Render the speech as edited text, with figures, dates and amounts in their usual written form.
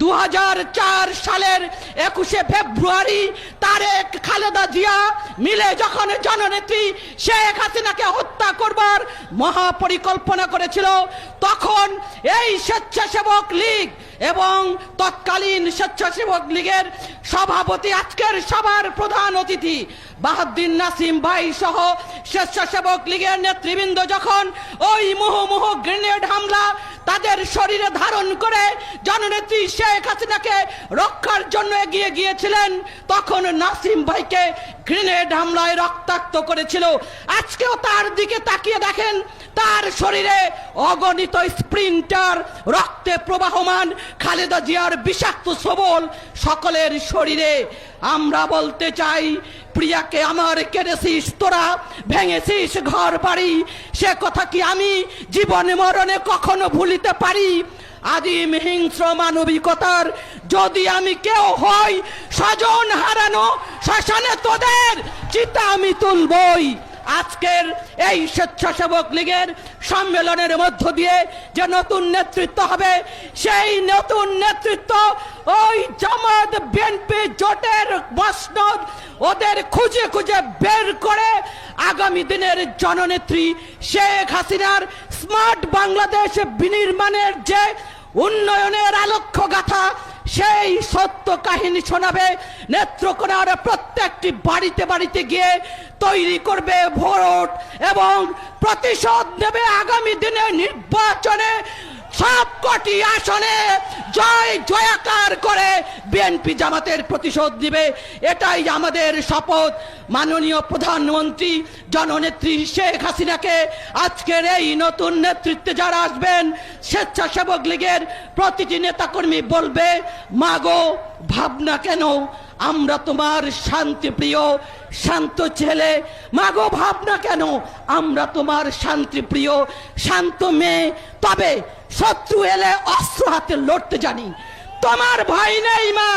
2004 সালের 21শে ফেব্রুয়ারি তারেক খালেদা জিয়া মিলে যখন জননেত্রী শেখ হাসিনাকে হত্যা করবার মহাপরিকল্পনা করেছিল, তখন এই স্বেচ্ছাসেবক লীগ এবং তৎকালীন স্বেচ্ছাসেবক লীগের সভাপতি, আজকের সভার প্রধান অতিথি বাহাউদ্দিন নাসিম ভাই সহ স্বেচ্ছাসেবক লীগের নেতৃবৃন্দ যখন ওই মুহুর্মুহু গ্রেনেড হামলা তাদের শরীরে ধারণ করে জননেত্রী শেখ হাসিনাকে রক্ষার জন্য এগিয়ে গিয়েছিলেন, তখন নাসিম ভাইকে গ্রেনেড হামলায় রক্তাক্ত করেছিল। আজকেও তার দিকে তাকিয়ে দেখেন, তার শরীরে অগণিত স্প্রিন্টার, রক্তে প্রবাহমান খালেদা জিয়ার বিষাক্ত সবল সকলের শরীরে। আমরা বলতে চাই, প্রিয়াকে আমার কেড়েছিস তোরা, ভেঙেছিস ঘর বাড়ি, সে কথা কি আমি জীবনে মরণে কখনো ভুলিতে পারি? আদিম হিংস্র মানবিকতার যদি আমি কেউ হই, স্বজন হারানো শ্মশানে তোদের চিতা আমি তুলবই। আজকের এই স্বেচ্ছাসেবক লীগের সম্মেলনের মধ্য দিয়ে যে নতুন নেতৃত্ব হবে, সেই নতুন নেতৃত্ব ওই জামাত বিএনপি জোটের মসনদ ওদের খুঁজে খুঁজে বের করে আগামী দিনের জননেত্রী শেখ হাসিনার স্মার্ট বাংলাদেশ বিনির্মাণের যে উন্নয়নের আলোক্য গাথা, সেই সত্য কাহিনী শোনাবে। নেত্রকোনার প্রত্যেকটি বাড়িতে বাড়িতে গিয়ে তৈরি করবে ভোট এবং প্রতিশোধ নেবে আগামী দিনে নির্বাচনে। সবকটি আসনে জয়াকার করে বিএনপি জামাতের প্রতিশোধ দিবে। এটাই আমাদের শপথ। মাননীয় প্রধানমন্ত্রী জননেত্রী শেখ হাসিনাকে আজকের এই নতুন নেতৃত্বে যারা আসবেন, স্বেচ্ছাসেবক লীগের প্রতিটি নেতাকর্মী বলবে, মাগো ভাবনা কেন, আমরা তোমার শান্তিপ্রিয় শান্ত ছেলে। মাগো ভাবনা কেন, আমরা তোমার শান্তিপ্রিয় শান্ত মেয়ে। তবে শত্রু এলে অস্ত্র হাতে লড়তে জানি, তোমার ভয় নেই মা।